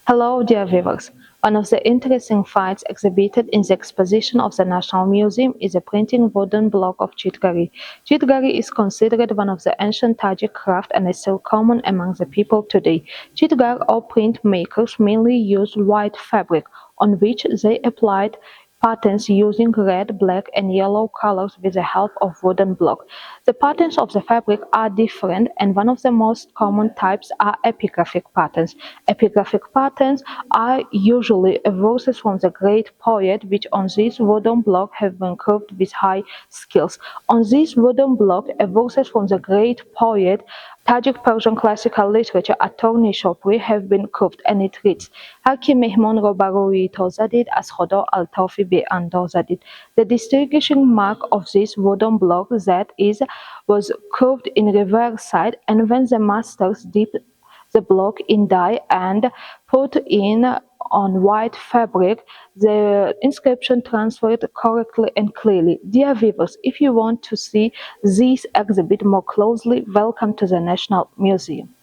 Hello, dear viewers. One of the interesting finds exhibited in the exposition of the National Museum is a printing wooden block of chitgari. Chitgari is considered one of the ancient Tajik craft and is still common among the people today. Chitgar or print makers mainly used white fabric, on which they applied patterns using red, black, and yellow colors with the help of wooden block. The patterns of the fabric are different, and one of the most common types are epigraphic patterns. Epigraphic patterns are usually verses from the great poet, which on this wooden block have been carved with high skills. On this wooden block, verses from the great poet Tajik Persian classical literature attorney Shopri have been carved, and it reads: هر که مهمان را برای تا زدید از خدا الطافی به انداز زدید. The distinguishing mark of this wooden block that is was curved in reverse side, and when the masters dipped the block in dye and put in on white fabric, the inscription transferred correctly and clearly. Dear viewers, if you want to see this exhibit more closely, welcome to the National Museum.